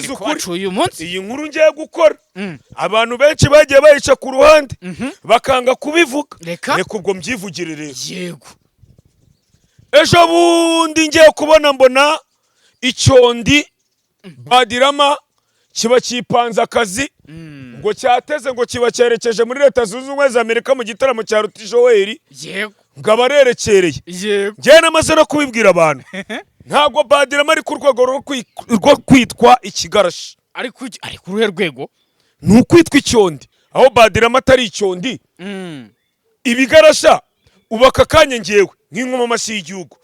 nkubwiza ukuri iyi nkuru ngiye gukora abantu benshi bagiye bayica ku ruhande bakanga kubivuga reka ubwo mbyivugire rero yego ejo bundi ngiye kubona mbona icyondi Badirama kiba kipanze akazi ngo cyateze ngo kiba cyerekeje muri Leta Zunze Ubumwe za Amerika mu gitaramo cya Ruti Joel yego ngo abarerekereye yego njye namaze no kubibwira abantu ntabwo Badirama ari ku rwego rwo kwitwa ikigarashi ari ku ruhe rwego ni ukwitwa icyondi aho Badirama atari icyondi ibigarasha ubaka kanya ngewe nk'inkoma amashyi y'igihugu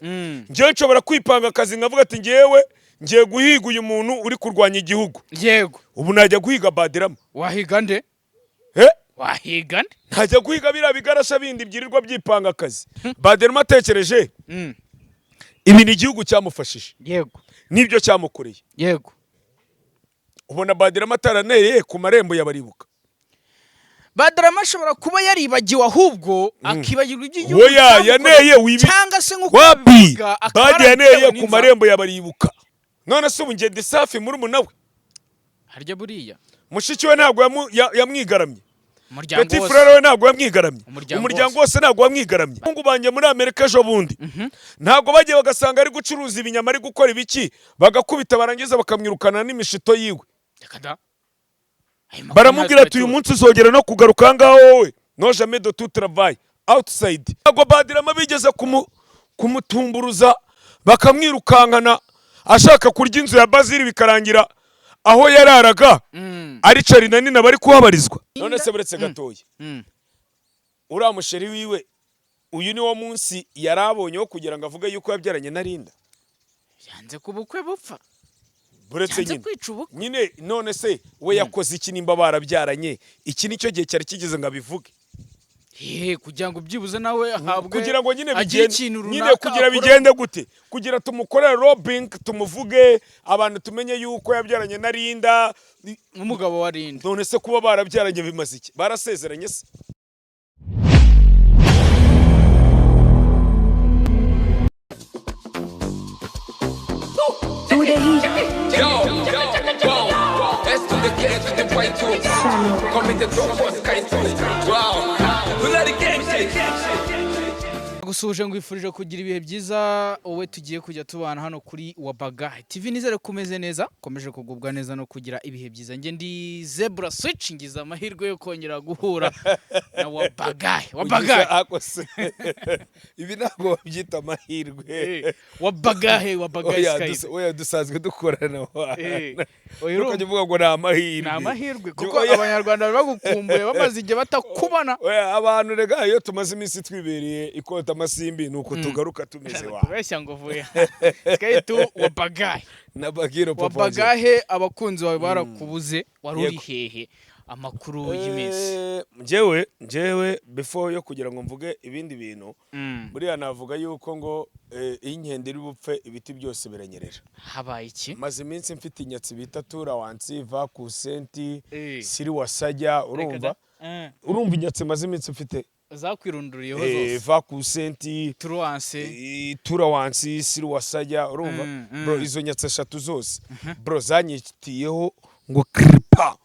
ngewe nshobora kwipanga akazi nkavuga ati ngewe ngiye guhiga uyu muntu uri kurwanya igihugu yego ubu najya guhiga Badirama wahiga nde wahiga nde ntajya guhiga biriya bigarasha bindi byirirwa byipanga akazi Badirama atekereje ibi ni igihugu cyamufashije yego nibyo cyamukoreye yego ubona Badirama ataraneye ku marembo y'abaribuka Badirama ashobora kuba yaribagiwe ahubwo akibagirwa iby'igihugu oya yaneye wibi cyangwa se nko wapi Badirama yaneye ku marembo y'abaribuka none se ubu ngende safi muri umunawe harya buriya mushiki we ntabwo yamwigaramye Petit frère we ntabwo yamwigaramye umuryango wose ntabwo wamwigaramye ngo banje muri Amerika ejo bundi ntabwo bagiye bagasanga ari gucuruza ibinyama ari gukora ibiki bagakubita barangiza bakamwirukana n'imishito yiwe baramubwira ati uyu munsi uzogera no kugaruka ngaho wowe no jamais de tout travail outside ntabwo Badirama bigeze kumutumburuza bakamwirukankana ashaka kurya inzu ya Bazili bikarangira aho yararaga ari Charina nina bari kuhabarizwa none se buretse gatoya uriya musheri wiwe uyu ni wo munsi yarabonye wo kugira ngo avuge yuko yabyaranye na Linda yanze kubukwe bupfa buretse nyine none se we yakoze iki nimba barabyaranye iki nicyo gihe cyari kigeze ngo abivuge kugira ngo byibuze nawe ahabwe kugira ngo nyine kugira bigende gute kugira tumukorere robbing tumuvuge abantu tumenye yuko yabyaranye na Linda umugabo wa Linda none se kuba barabyaranye bimaze iki barasezeranye se gusuje ngwifurije kugira ibihe byiza wowe tugiye kujya tubana hano kuri Wabagahe TV nizere kumeze neza komeje kugubwa neza no kugira ibihe byiza nge ndi Zebra Switch ngiza amahirwe yo kongera guhura na Wabagahe ibi ntabwo babyita amahirwe Wabagahe Skype oya dusanzwe dukorana oya uvuga ngo ni amahirwe kuko abanyarwanda bagukumbuye bamaze igihe batakubana oya abantu rega iyo tumaze iminsi twibereye ikota amasimbi nuko tugaruka tumeze wa besha ngo vuye Skype Wabagahe na Bagiro Papa Wabagahe abakunzi bawe barakubuze waruri hehe amakuru y'imisi njewe before yo kugira ngo mvuge ibindi bintu buriya navuga yuko ngo inkende iri bupfe ibiti byose biranyerera habaye iki maze iminsi mfite inyatsi bita Turawansi Vakusenti Siri Wasajya urumva inyatsi maze iminsi mfite zakwirunduriyeho zose Vakusenti Turawansi Siri Wasajya urumva bro izo nyatsi eshatu zose bro zanyitiyeho ngo kripa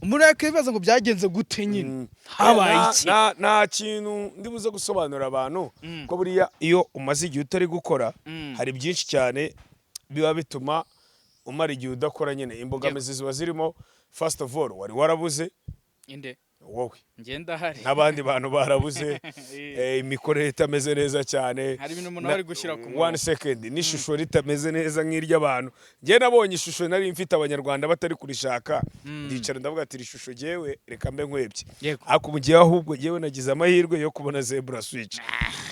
umuntu yakibaza ngo byagenze gute nyine habaye iki nta kintu ndibuze gusobanura abantu ko buriya iyo umaze igihe utari gukora hari byinshi cyane biba bituma umara igihe udakora nyine imbogamizi ziba zirimo first of all wari warabuze inde wowe ngenda hari n'abandi bantu barabuze imikorere itameze neza cyane hari ibintu umuntu ari gushyira ku one second n'ishusho ritameze neza nk'iry'abantu ngiye nabonye ishusho nari mfite abanyarwanda batari kurishaka ndicara ndavuga ati ishusho jewe reka mbe nkwebye ariko mu gihe ahubwo jewe nagize amahirwe yo kubona Zebra Switch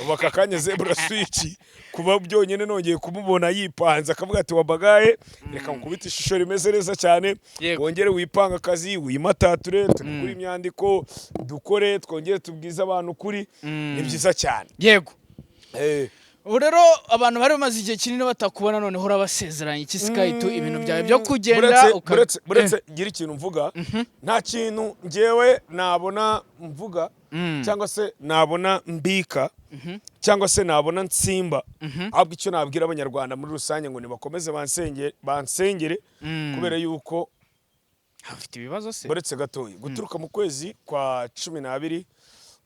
ubu aka kanya Zebra Switch kuba byonyine nongeye kumubona yipanze akavuga ati Wabagahe reka nkubite ishusho rimeze neza cyane wongere wipanga akazi wimatature turi imyandiko dukore twongere tubwiza abantu kuri ni byiza cyane yego ubu rero abantu bari bamaze igihe kinini batakubona noneho urabasezeranye iki Skype ibintu byawe byo kugenda buretse gira ikintu mvuga nta kintu ngewe nabona mvuga cyangwa se nabona mbika cyangwa se nabona nsimba ahubwo icyo nabwira abanyarwanda muri rusange ngo nibakomeze bansengere kubera yuko afite ibibazo se buretse gatoyi guturuka mu kwezi kwa 12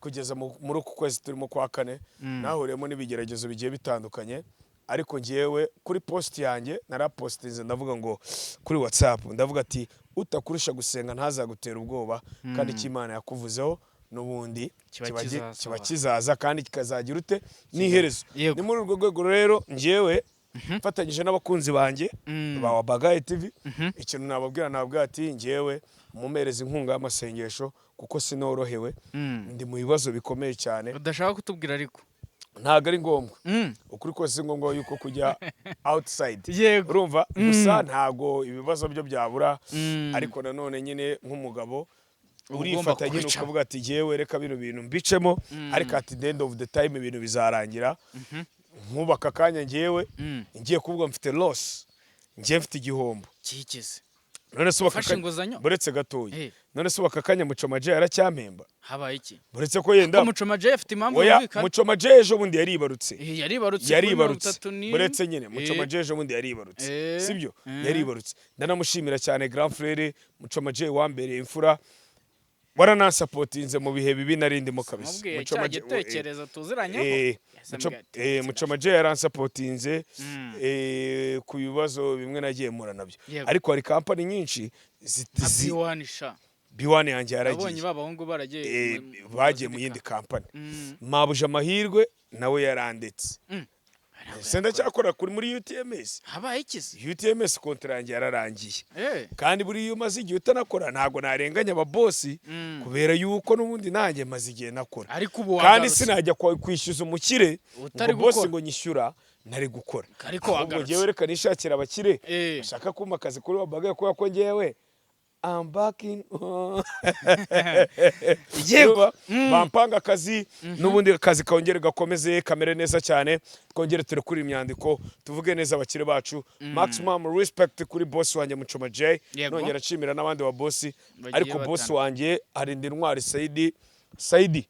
kugeza muri uku kwezi turimo kwa 4 nahuriyemo n'ibigeragezo bigiye bitandukanye ariko ngiyewe kuri post yanjye narapostinze ndavuga ngo kuri WhatsApp ndavuga ati utakurisha gusenga ntazagutera ubwoba kandi cy'Imana yakuvuzeho nubundi kiba kizaza kandi kikazagira ute n'iherezo ni muri urwo rwego rero ngiyewe mfatanyije n'abakunzi banjye ba Wabaga TV ikintu nababwira ati ngiyewe mumereza inkunga y'amasengesho kuko sinorohewe ndi mu bibazo bikomeye cyane udashaka kutubwira ariko ntago ari ngombwa ukuri kose ngombwa yuko kujya outside urumva gusa ntago ibibazo byo byabura ariko nanone nyine nk'umugabo urifata nyine ukavuga ati jewe reka bino bintu mbicemo ariko at the end of the time ibintu bizarangira nkubaka kanya ngiyewe ngiye kuvuga mfite loss ngiye mfite igihombo kikize none se ubakakanya buretse gatoyi none se ubakakanya Mucomaje yaracyamemba habaye iki buretse ko yenda Mucomaje afite impamvu yumvikana Mucomaje ejo bundi yaribarutse buretse nyine Mucomaje ejo bundi yaribarutse sibyo yaribarutse ndanamushimira cyane grand frère Mucomaje wambereye imfura waranansapotinze mu bihe bibi narindimo kabisa Mucomaje tekereza tuziranyeho Mucomaje yaransapotinze ku bibazo bimwe nagiye mura nabyo ariko hari company nyinshi B1 yanjye yaragiye babahungu baragiye bagiye mu yindi company mabuje amahirwe nawe yarandetse senda cyakora kuri muri UTMS habaye ikizi UTMS kontra yanjye yararangiye kandi buri iyo maze igihe utanakora ntago narenganya ababosi kubera yuko n'ubundi nanjye maze igihe nakora kandi sinajya kwishyuza umukire bosi ngo nyishyura ntari gukora ahubwo ngewe reka nishakira abakire bashaka kumpa akazi kuri Wabaga kubera ko ngewe I'm back in bampanga akazi n'ubundi akazi kongere gakomeze kamere neza cyane twongere ture kuri imyandiko tuvuge neza abakire bacu maximum respect kuri boss wanjye Mucomaje nongera nshimira n'abandi wa boss ariko boss wanjye Harinda Intwari Saidi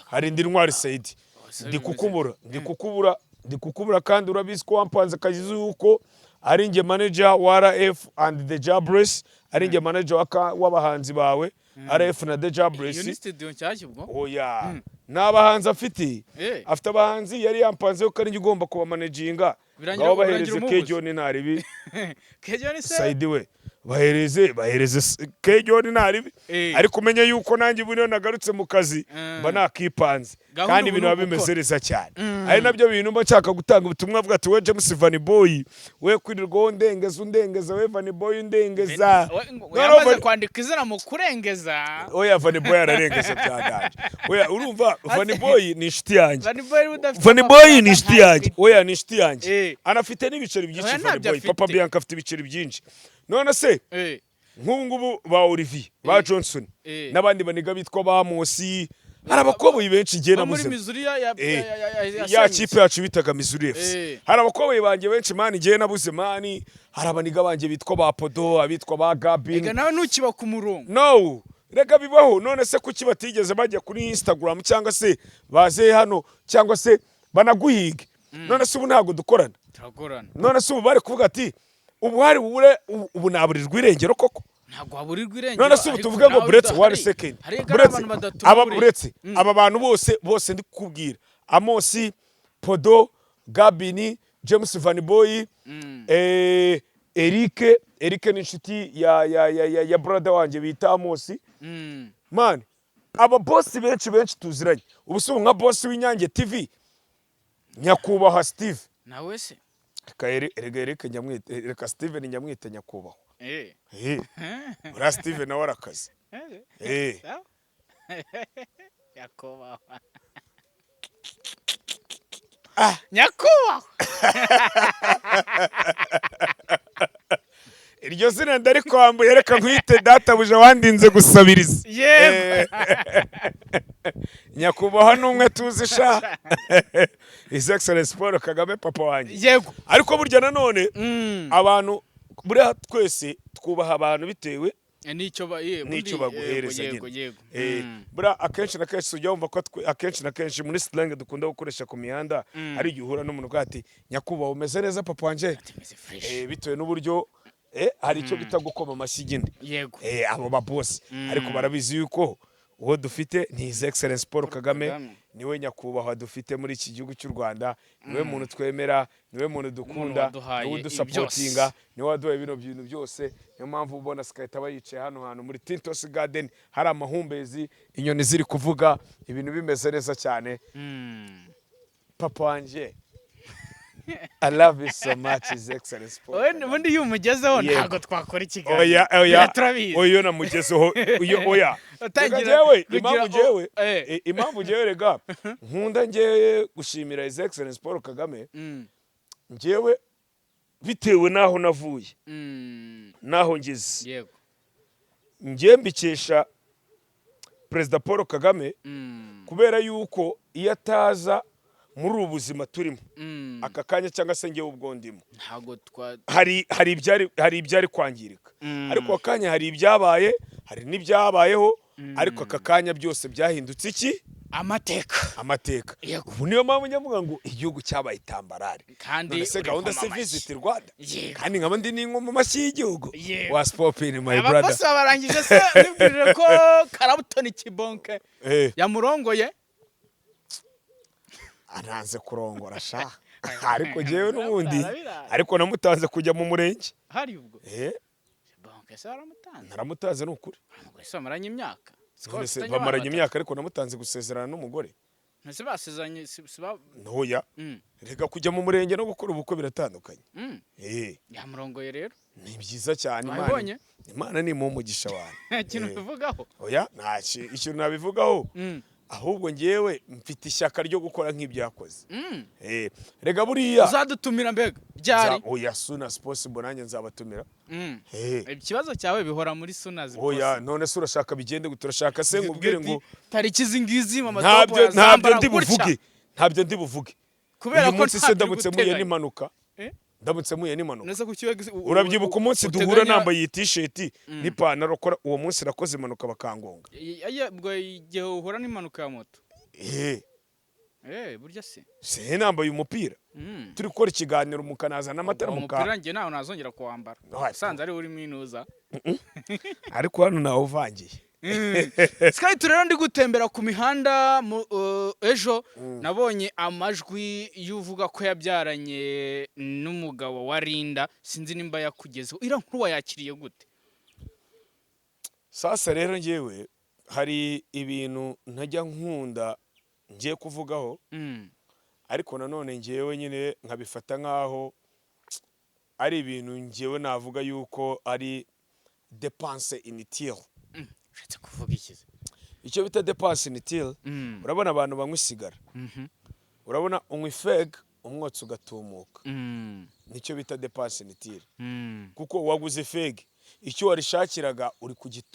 Harinda Intwari Saidi ndikukubura kandi urabizi ko wampanze akazi yuko ari nge manager wa RF and the Jobless ari nge manager w'abahanzi bawe RF na the Jobless iyo studio nshyashya ubwo oya n'abahanzi afite abahanzi yari yampanze ko ari nge ugomba kuba managinga ngaho bahereze Kejoni ntaribi Kejoni Saidi we bahereze Kejoni ntaribi ariko umenya yuko nanjye bino nagarutse mu kazi mba nakipanze kandi ibintu babimezereza cyane ari nabyo bintu mba nshaka gutanga ubutumwa bwa ati we James Vanny Boy we kwirirwa ndengeza we Vanny Boy ndengeza yamaze kwandika izina mu kurengeza oya Vanny Boy ararengeza byadanje oya urumva Vanny Boy ni inshuti yanjye Vanny Boy ni inshuti yanjye oya ni inshuti yanjye anafite n'ibiceri byinshi Vanny Boy Papa Bianca afite ibiceri byinshi none se nk'ubu ba Olivier ba Johnson n'abandi baniga bitwa ba Mosi hari abakoboyi benshi ngiye namuze ya kipe yacu bitaga Missouri FC hari abakoboyi banjye benshi mani ngiye nabuze mani hari abaniga banjye bitwa ba Podo abitwa ba Gabin ega nawe nukiba ku murongo no rega bibaho none se kuki batigeze bajya kuri Instagram cyangwa se baze hano cyangwa se banaguhiga none se ubu ntago dukorana none se ubu bari kuvuga ati ubu hari ubu naburirwa irengero koko ntago waburirwa irengero none se ubu tuvuga ngo buretse 1 second buretse aba bantu bose ndi kukubwira Amosi Podo Gabini James Vanny Boy Eric ni inshuti ya brother wanjye bita Amosi man aba boss benshi tuziranye ubu se nka boss w'Inyange TV nyakubahwa Steve nawe se reka Steven nyamwite nyakubahwa ura Steven nawe arakaze nyakubahwa nyakubahwa iryo zina ndari kwambuye reka nkwite databuja wandinze gusabiriza yego nyakubahwa n'umwe tuzi sha His Excellency Paul Kagame papa wanjye yego ariko burya nanone abantu buriya twese twubaha abantu bitewe nicyo baguhereza nyine. Bura akenshi na kenshi ujya wumva ko akenshi na kenshi muri slang dukunda gukoresha ku mihanda ari igihe uhura n'umuntu uvuga ati nyakubahwa umeze neza papa wanje, bitewe n'uburyo hari icyo bita gukoma amashyi nyine abo babosi, ariko barabizi yuko uwo dufite ni His Excellence Paul Kagame, niwe nyakubahwa dufite muri iki gihugu cy'u Rwanda, niwe muntu twemera, niwe muntu dukunda, niwe udusapotinga, niwe waduhaye bino bintu byose. Niyo mpamvu ubona Skayita aba yicaye hano hantu muri Tintos Garden, hari amahumbezi, inyoni ziri kuvuga, ibintu bimeze neza cyane. Papa wanje I love you so much, His Excellence Paul. Ubundi iyo umugezeho ntabwo twakora ikiganiro. Oya namugezeho oya. Impamvu jewe rega nkunda ngiye gushimira His Excellence Paul Kagame, ngewe bitewe naho navuye naho ngize, ngiye mbikesha Perezida Paul Kagame, kubera yuko iyo ataza muri ubu buzima turimo aka kanya cyangwa se ngewe ubwo ndimo, hari ibyari kwangirika, ariko akanya hari ibyabaye, hari n'ibyabayeho, ariko aka kanya byose byahindutse iki? Amateka. Ubu niyo mpamvu nyavuga ngo igihugu cyabaye itambarare, kandi se gahunda se Visit Rwanda, kandi nkaba ndi n'inko mu mashyi y'igihugu wa Spopin my brother. Abakozi barangije se nibwirije ko Karabutoni Kibonke yamurongoye, ananze kurongora sha, ariko jewe n'ubundi ariko namutanze kujya mu murenge. Hari ubwo Kibonke se aramutanze? Naramutanze n'ukuri. Umugore amaranye imyaka. Bamaranye imyaka, ariko namutanze gusezerana n'umugore. Ntese basezeranye ntoya. Rega kujya mu murenge no gukora ubukwe biratandukanye. Yamurongoye rero. Ni byiza cyane Imana ni mu mugisha wawe. Ikintu bivugaho? Oya ntacyo ikintu nabivugaho. Ahubwo ngewe mfite ishyaka ryo gukora nk'ibyo yakoze. Rega buriya uzadutumira mbega ryari? Oya soon as possible nanjye nzabatumira. Ikibazo cyawe bihora muri soon as possible. Oya none se urashaka bigende guturashaka se ngubwire ngo tariki zingizi mama topo yazambara gutya. Ntabyo ndi buvuge. Kubera ko se ndamutse muye n'impanuka. Ndamutse muye n'impanuka. Urabyibuka umunsi duhura nambaye t-shirt n'ipantaro, kora uwo munsi rakoze impanuka bakangonga. Ubwo igihe uhura n'impanuka ya moto. Burya se nambaye umupira. Turi gukora ikiganiro mukanaza n'amatara muka. Umupira nge nawe nazongera kuwambara. Sanze ari uri minuza. Ariko hano nawo uvangiye. Skayita rero ndi gutembera ku mihanda ejo nabonye amajwi y'uvuga ko yabyaranye n'umugabo wa Linda, sinzi nimba yakugezeho. Ira nkuru wayakiriye gute? Sasa rero ngewe hari ibintu ntajya nkunda ngiye kuvugaho, ariko nanone ngewe nyine nkabifata nkaho ari ibintu ngewe navuga yuko ari dépense inutile. Ushatse kuvuga iki? Icyo bita dépense inutile, urabona abantu banywa isigara, urabona unywa ifeg umwotsi ugatumuka, nicyo bita dépense inutile. Kuko waguze feg, icyo warishakiraga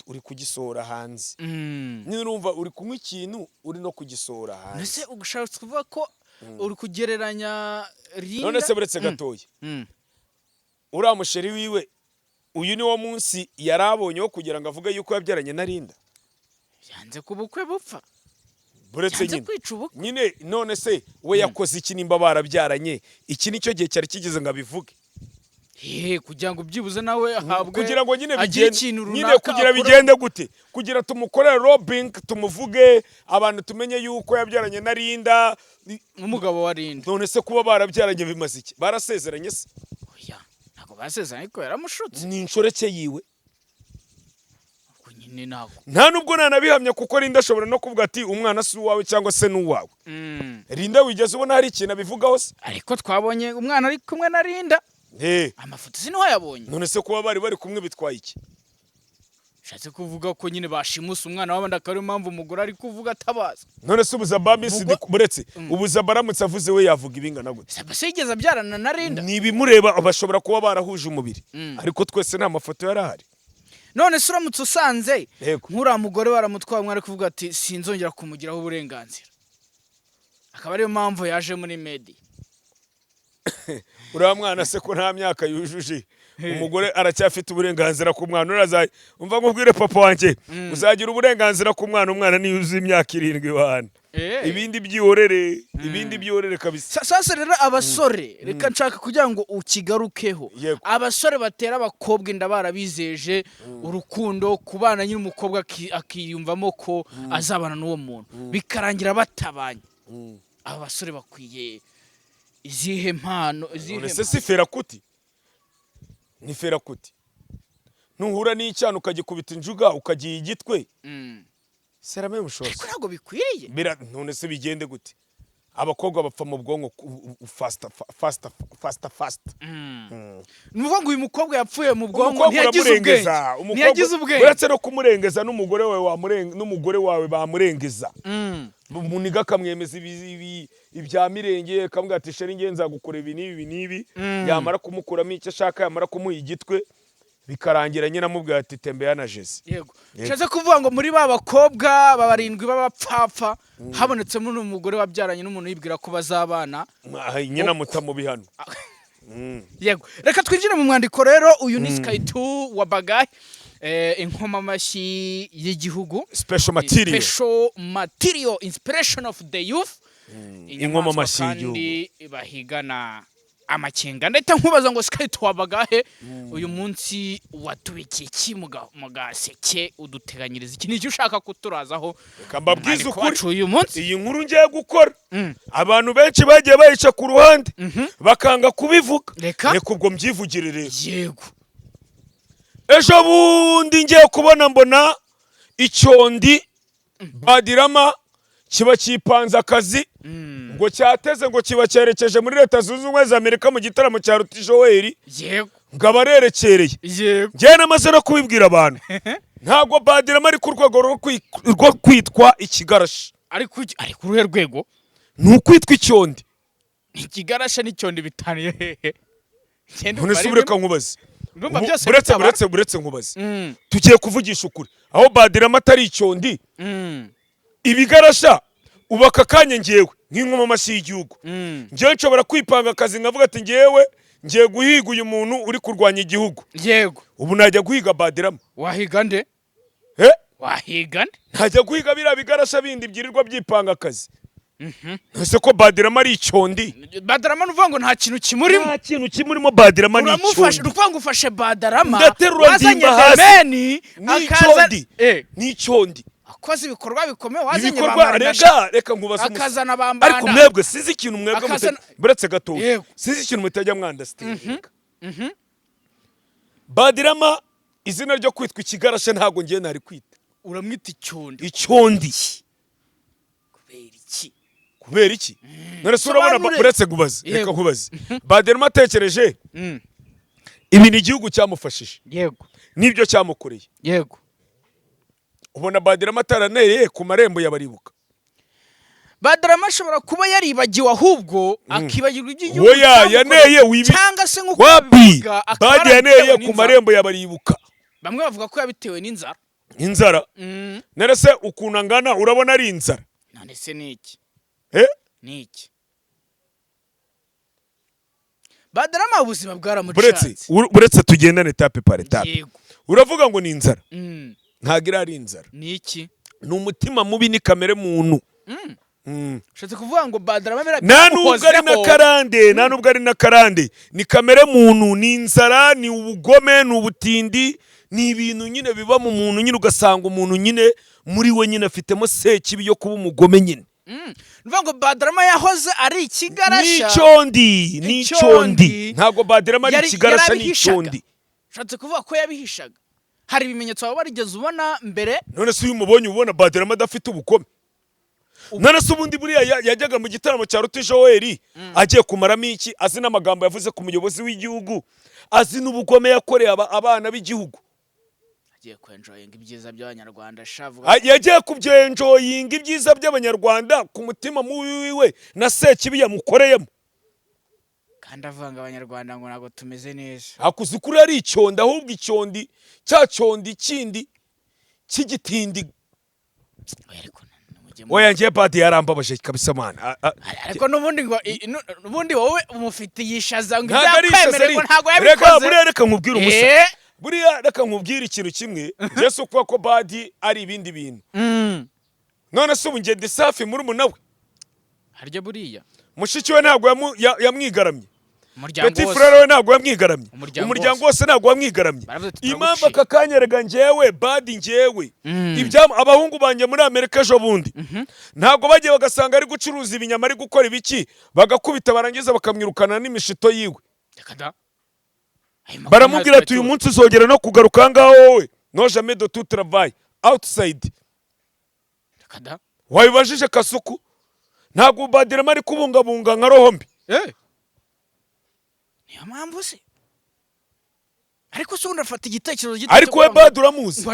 uri kugisohora hanze. Nyine urumva uri kunywa ikintu uri no kugisohora hanze. Nese ugushatse kuvuga ko uri kugereranya Linda? None se buretse gatoya, uriya musheri wiwe uyu ni wo munsi yarabonyeho kugira ngo avuge yuko yabyaranye na Linda. Yanze kubukwe bupfa. Buretse nyine none se we yakoze iki nimba barabyaranye? Iki nicyo gihe cyari kigeze ngo abivuge. Kugira ngo byibuze nawe ahabwe, kugira ngo nyine kugira bigende gute, kugira tumukorere robbing, tumuvuge abantu tumenye yuko yabyaranye na Linda, umugabo wa Linda. None se kuba barabyaranye bimaze iki? Barasezeranye se? Oya nako basezeranye ko yaramushutse. Ni inshoreke yiwe. Nyine nako nta nubwo nanabihamya, kuko Linda ashobora no kuvuga ati umwana si uwawe cyangwa se n'uwawe. Linda wigeze ubona hari ikintu abivugaho se? Ariko twabonye umwana ari kumwe na Linda. Amafoto sino yabonye. None se kuba bari kumwe bitwaye iki? Ushatse kuvuga ko nyine bashimusa umwana w'abandi, akari impamvu umugore ari kuvuga atabaza. None se ubuza Bambisi buretse ubuza baramutse avuze we yavuga ibingana gute? Se yigeze abyarana na Linda? Nibimureba bashobora kuba barahuje umubiri, ariko twese nta mafoto yarahari. None se uramutse usanze nk'uriya mugore baramutwaye, umwe ari kuvuga ati sinzongera kumugiraho uburenganzira, akaba ariyo mpamvu yaje muri media. Uriya mwana se ko nta myaka yujuje umugore aracyafite uburenganzira ku mwana urazaye umva nkubwire papa wanjye uzagira uburenganzira ku mwana umwana niyo uzi imyaka 7 wana ibindi byorere kabisa. Sasa rero abasore reka nshaka kugira ngo ukigarukeho abasore batera abakobwa inda barabizeje urukundo kubana nyine umukobwa akiyumvamo ko azabana n'uwo muntu bikarangira batabanye. Abasore bakwiye izihe mpano ese si ferakuti ni ferakuti nuhura n'icyana ukagikubita injuga ukagiye igitwe serame mushoza ntabwo bikwiriye none se bigende gute abakobwa bapfa mu bwonko fast nuvuga ngo uyu mukobwa yapfuye mu bwonko ntiyagize ubwenge uretse no kumurengeza n'umugore wawe bamurengeza umuniga akamwemeza ibya mirenge akamubwira ati sheri nge nzagukora ibi n'ibi yamara kumukuramo icyo ashaka yamara kumuha igitwe bikarangira nyine amubwira ati tembe yanajeze. Yego nshatse kuvuga ngo muri ba bakobwa babarindwi b'abapfapfa habonetsemo n'umugore wabyaranye n'umuntu yibwira ko bazabana nyina mutamu bihano. Yego reka twinjire mu mwandiko rero uyu ni Sky 2 wa Bagahe inkoma mashi y'igihugu special material inspiration of the youth inkoma mashi y'igihugu bahigana amakenga ndahita nkubaza ngo Sky 2 wa Bagahe uyu munsi watubikiye iki mu gaseke uduteganyiriza iki nicyo ushaka kuturazaho kambabwiza ukuri uyu munsi iyi nkuru ngiye gukora abantu benshi bagiye bayica ku ruhande bakanga kubivuga reka ubwo mbyivugire rero. Yego ejo bundi ngiye kubona mbona icyondi Badirama kiba kipanze akazi ngo cyateze ngo kiba cyerekeje muri Leta Zunze Ubumwe za Amerika mu gitaramo cya Ruti Joel. Yego ngo abarerekereye ngiye namaze no kubibwira abantu ntabwo Badirama ari ku rwego rwo kwitwa ikigarashi ari ku ruhe rwego ni ukwitwa icyondi. Ikigarasha n'icyondi bitaniye hehe none se ureka nkubaze buretse nkubaze tugiye kuvugisha ukuri aho Badirama atari icyondi ibigarasha ubaka kanya ngewe nk'inkoma mashi y'igihugu ngewe nshobora kwipanga akazi nkavuga ati ngewe ngiye guhiga uyu muntu uri kurwanya igihugu. Yego ubu najya guhiga Badirama. Wahiga nde wahiga nde ntajya guhiga biriya bigarasha bindi byirirwa byipanga akazi. Ese ko Badirama ari icyondi Badirama nuvuga ngo nta kintu kimurimo nta kintu kimurimo Badirama ni icyondi uramufashe ufashe Badirama wazanye demeni ni icyondi akoze ibikorwa bikomeye wazanye reka nkubaza akazana bambanda ariko mwebwe sizi ikintu mwebwe buretse gato sizi ikintu mutajya mwandastandinga Badirama izina ryo kwitwa ikigarasha ntago ngiye nari kwita uramwita icyondi kubera iki none urabona buretse gubaza reka nkubaze Badirama atekereje ibi ni igihugu cyamufashije yego nibyo cyamukoreye yego ubona Badirama ataraneye ku marembo y'abaribuka. Badirama ashobora kuba yaribagiwe ahubwo akibagirwa iby'igihugu yaneye cyangwa se nk'uko Badirama yaneye ku marembo y'abaribuka. Bamwe bavuga ko yabitewe n'inzara none se ukuntu angana urabona ari inzara none se niki niki Badirama ubuzima bwaramucanze buretse tugendane tape par tape uravuga ngo ni inzara ntago irari inzara niki ni umutima mubi ni kamere muntu ushatse kuvuga ngo Badirama nta nubwo ari na karande ni kamere muntu ni inzara ni ubugome ni ubutindi ni ibintu nyine biba mu muntu nyine ugasanga umuntu nyine muri we nyine afitemo sekibi yo kuba umugome nyine nuvuga ngo Badirama yahoze ari ikigarasha ni icyondi ntago Badirama ari ikigarasha ni icyondi ushatse kuvuga ko yabihishaga hari ibimenyetso waba warigeze ubona mbere none se uyu mubonye ubona Badirama adafite ubukome none se ubundi buriya yajyaga mu gitaramo cya Ruti Joel agiye kumaramo iki azi n'amagambo yavuze ku muyobozi w'igihugu azi n'ubugome yakoreye abana b'igihugu agiye kwenjoyinga ibyiza by'abanyarwanda shavuga yagiye kubyenjoyinga ibyiza by'abanyarwanda ku mutima muwiwe na sekibi yamukoreyemo kandi avanga abanyarwanda ngo ntago tumeze neza akuzi kuri ari icyondi ahubwo icyondi cya cyondi kindi cy'igitindi oya ngiye badi yarambabaje kabisa man. Ariko nubundi wowe umufite yishaza ngo ibyakwemere ntago yabikoze. Reka buriya reka nkubwire umusa. Buriya reka nkubwire ikintu kimwe. Yesu uko ko badi ari ibindi bintu. None se ubungende safi muri munawe. Harya buriya. Mushiki we ntago yamwigaramye. Petit frère we ntago yamwigaramye. Umuryango wose ntago wamwigaramye. Impamvu aka kanyerega njyewe badi njyewe. Ibyama abahungu banje muri Amerika ejo bundi. Ntago bagiye bagasanga ari gucuruza ibinyama ari gukora ibiki bagakubita barangiza bakamwirukana n'imishito yiwe. Baramubwira ati uyu munsi uzogera no kugaruka ngaho wowe. No jamais de tout travail outside. Wabibajije Kasuku? Ntago Badirama ari kubungabunga nka roho mbi. Niyo mpamvu se. Ariko se unafata igitekerezo gito. Ariko we Badi uramuzi.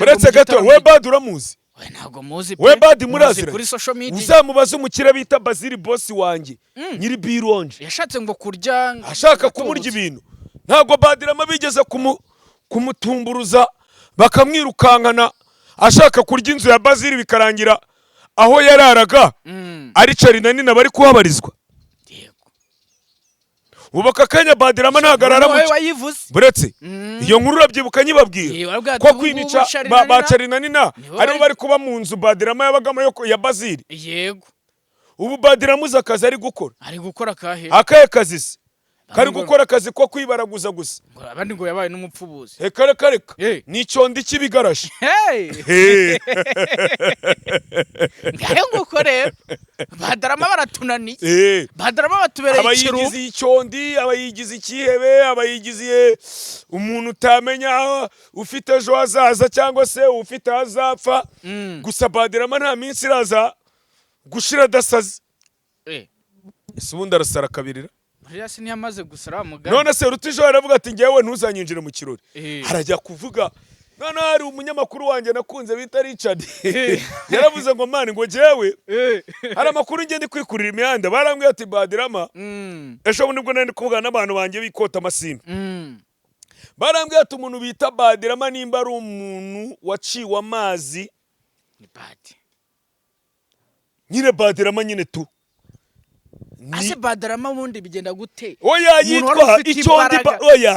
Uretse gato we Badi uramuzi. We ntago muzi pe. We Badi murazira. Kuri social media. Uzamubaza umukire bita Bazili boss wanjye. Nyiri bironje. Yashatse ngo kurya. Ashaka kumurya ibintu. Ntago Badirama bigeze kumutumburuza bakamwirukankana ashaka kurya inzu ya Bazili bikarangira aho yararaga ari Charina nina bari kuhabarizwa. Ubaka kanya Badirama ntagarara mu buretse iyo nkuru urabyibuka nyibabwira ko kwinica ba Charina nina ari bari kuba mu nzu Badirama yabagamo ya Bazili. Yego ubu Badirama uzakaza ari gukora akahe kazi se kari gukora akazi ko kwibaraguza gusa abandi ngo yabaye n'umupfubuzi. Kareka ni cyondi kibigarashi. Ngaho nguko rero Badirama baratunaniye. Badirama batubereye ikiru. Abayigize icyondi, abayigize ikihebe, abayigize umuntu utamenya ufite ejo hazaza cyangwa se ufite hazapfa. Gusa Badirama nta minsi iraza gushira dasaze. Ese ubundi arasara kabirira. Yasi niyamaze gusara mugani. None se Rutijo aravuga ati ngewe ntuzanyinjire mu kirori. Harajya kuvuga none hari umunyamakuru wanjye nakunze bita Richard. Yaravuze ngo mani ngo ngewe hari amakuru ngende kwikurira imihanda barambwiye ati Badirama ejo bundi bwo nandi kuvuga n'abantu banjye bikota amasimba. Barambwiye ati umuntu bita Badirama nimba ari umuntu waciwe amazi ni Badi. Nyine Badirama nyine tu. Ase Badirama wundi bigenda gute? Oya yitwa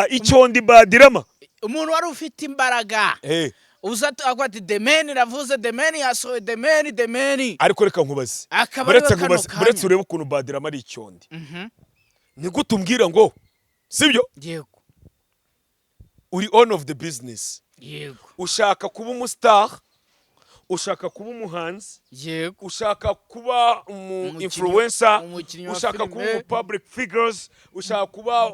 icyondi Badirama. Umuntu wari ufite imbaraga. Uzatu akwati demeni ravuze demeni yasohoye demeni. Ariko reka nkubaze. Buretse urebe ukuntu Badirama ari icyondi. Ni gute umbwira ngo sibyo? Yego. Uri on of the business. Yego. Ushaka kuba umustar. Ushaka kuba umuhanzi. Yego. Ushaka kuba influencer. Ushaka kuba public figures. Ushaka kuba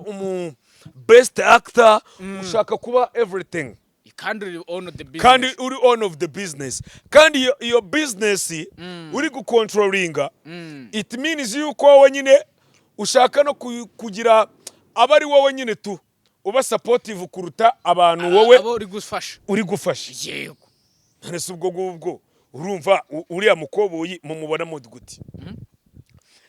best actor. Ushaka kuba everything. Kandi uri on of the business. Kandi uri on of the business. Kandi your business uri gucontrollinga. It means yuko wowe nyine ushaka no kugira abari wowe nyine tu uba supportive kuruta abantu wowe uri gufasha. Yego. Nese ubwo urumva uriya mukoboyi mumubona mu duguti.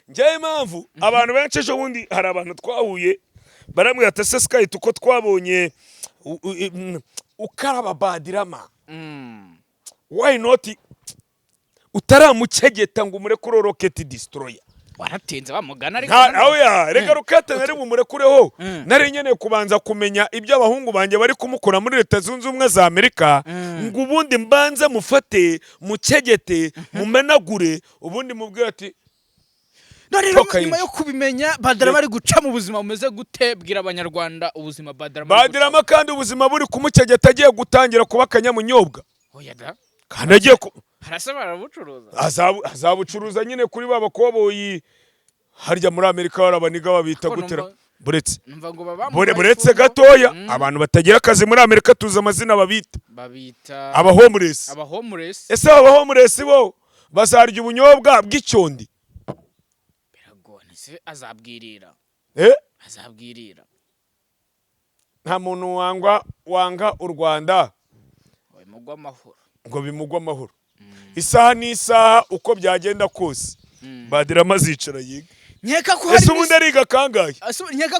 Njye impamvu abantu benshi ejo bundi hari abantu twahuye baramwe atase Sky tuko twabonye ukaraba Badirama. Why not utaramucegeta ngo umurekure rocket destroyer? Waratinze bamugana ariko oya rega rokete nari mumurekureho nari nyene kubanza kumenya ibyo abahungu banje bari kumukora muri Leta Zunze Ubumwe za Amerika ngo ubundi mbanza mufate mucegete mumenagure ubundi mubwira ati nyuma yo kubimenya Badirama ari guca mu buzima bumeze gute bwira abanyarwanda ubuzima Badirama kandi ubuzima buri kumucegeta agiye gutangira kuba kanyamunyobwa. Oya da kandi agiye harasaba arabucuruza azabucuruza nyine kuri baba koboyi harya muri Amerika barabaniga babita gutera buretse gatoya abantu batagira akazi muri Amerika tuza amazina babita aba homeless. Ese aba homeless bo bazarya ubunyobwa bw'icyondi biragone se azabwirira nta muntu wanga u Rwanda ngo bimugwa amahoro. Isaha n'isaha uko byagenda kose Badirama azicara yiga. Ese ubundi ariga kangahe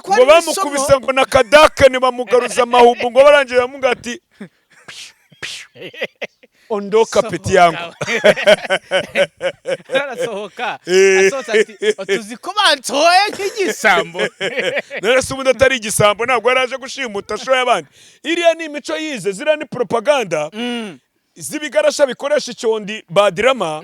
ngo bamukubise ngo nakadakane bamugaruza amahubu ngo barangiye bamuga ati ondoka peti yangu. Arasohoka asohotse ati tuzi ko bansohoye nk'igisambo. Narese ubundi atari igisambo ntabwo yaraje gushimuta ashoye abandi. Iriya ni imico yize, ziriya ni propaganda z'ibigarasha bikoresha icyondi badirama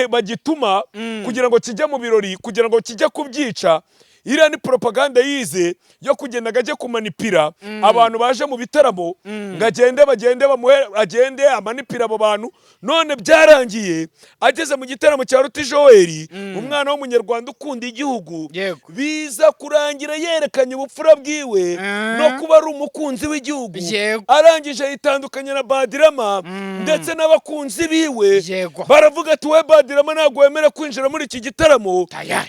bagituma kugira ngo kijya mu birori, kugira ngo kijya kubyica. Iriya ni propaganda yize yo kugenda ajye kumanipira abantu baje mu bitaramo, agende amanipira abo bantu. None byarangiye ageze mu gitaramo cya Ruti Joel, umwana w'umunyarwanda ukunda igihugu, biza kurangira yerekanye ubupfura bwiwe no kuba ari umukunzi w'igihugu. Arangije yitandukanya na badirama ndetse n'abakunzi biwe. Baravuga ati we badirama ntabwo wemera kwinjira muri iki gitaramo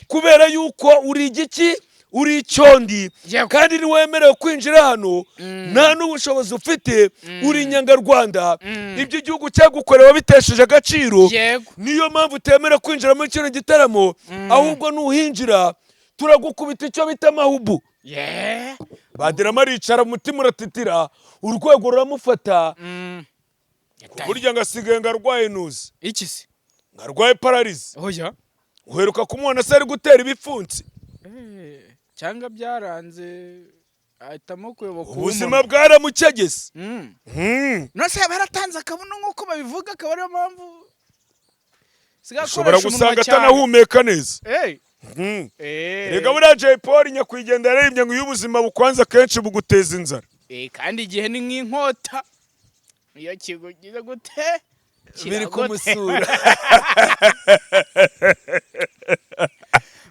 kubera yuko uri igiki, uri icyondi, kandi ntiwemerewe kwinjira hano, nta n'ubushobozi ufite, uri inyangarwanda, ibyo igihugu cyagukorewe wabitesheje agaciro. Niyo mpamvu utemera kwinjira muri kino gitaramo, ahubwo nuhinjira turagukubita icyo bita amahubu. Badirama aricara, umutima uratitira, urwego ruramufata. Burya ngasigaye ngarwaye nuzi iki se, ngarwaye pararize. Uheruka kumubona se ari gutera ibipfunsi cyangwa byaranze ahitamo kuyoboka ubuzima bwaramucyagese. Nose baratanze akabuno nk'uko babivuga, akaba ariyo mpamvu ushobora gusanga atanahumeka neza. Rega buriya Jay Polly nyakwigendera yaririmbye ngo iyo ubuzima bukwanza kenshi buguteza inzara. Kandi igihe ni nk'inkota, iyo kigugize gute biri kumusura.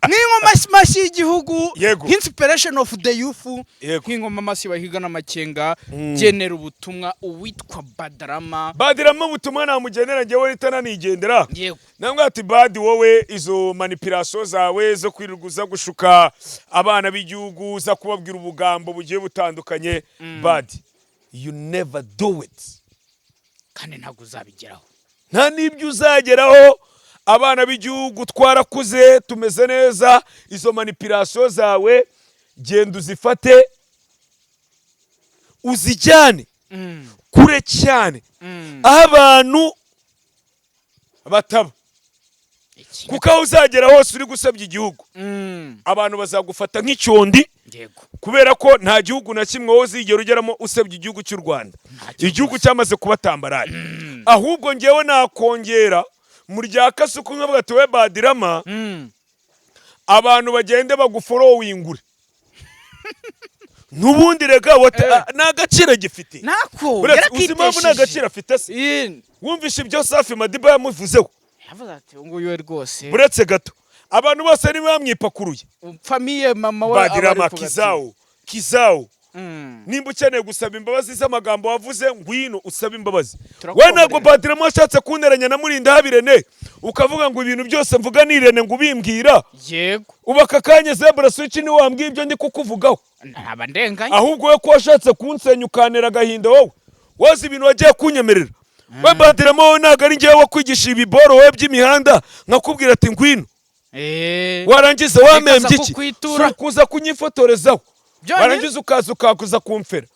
Nk'ingoma mashyi y'igihugu, inspiration of the youth, nk'ingoma mashyi bahiga n'amakenga, genera ubutumwa uwitwa Badarama. Badirama ubutumwa namugenera njyewe nitananigendera. Nambwa ati Badi, wowe izo manipulation zawe zo kwiruguza gushuka abana b'igihugu, za kubabwira ubugambo bugiye butandukanye, Badi, you never do it. Kandi ntabwo uzabigeraho, nta n'ibyo uzageraho. Abana b'igihugu twarakuze tumeze neza. Izo manipulation zawe genda uzifate uzijyane kure cyane, aho abantu bataba, kuko aho uzagera hose uri gusabya igihugu abantu bazagufata nk'icyondi, kubera ko nta gihugu na kimwe wowe uzigera ugeramo usabye igihugu cy'u Rwanda. Igihugu cyamaze kubatambarara. Ahubwo ngewe nakongera muri rya kasuku nkavuga ati we Badirama, abantu bagende baguforowingure. Nubundi rega nagaciro gifite nako uzimamvu nagaciro afite se. Wumvishe ibyo Safi Madiba yamuvuzeho, yavuze ati nguyu rwose buretse gato abantu bose ni bamwipakuruye. Famille mama wa Badirama kizao nimba ukeneye gusaba imbabazi z'amagambo wavuze, ngwino usaba imbabazi. We ntabwo Badirama washatse kunteranya na Murinda Habirene ukavuga ngo ibintu byose mvuga nirene ngo ubimbwira. Ubaka kanya Zebra Switch ni wambwiye ibyo ndi kukuvugaho. Ntaba ndenganya, ahubwo we ko washatse kunsenya ukanera agahinda wowe wazi ibintu wagiye kunyemerera. We Badirama wowe ntabwo ari njyewe wakwigisha ibiboro wowe by'imihanda nkakubwira ati ngwino, warangiza wamembye iki kuza kunyifotorezaho, warangiza ukaza kumfera.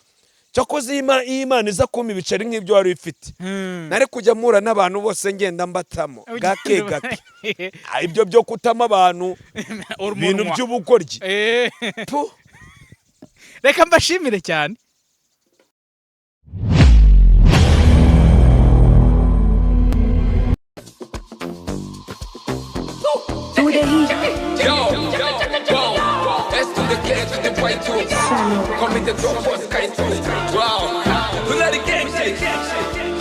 Cyakoze Imana iza kuma ibiceri nk'ibyo wari ufite, nari kujya mura n'abantu bose ngenda mbatamo gake gake. Ibyo byo kutama abantu ibintu by'ubugoryi. Reka mbashimire cyane. Come in the door, what's kind of wow. We let the game shake.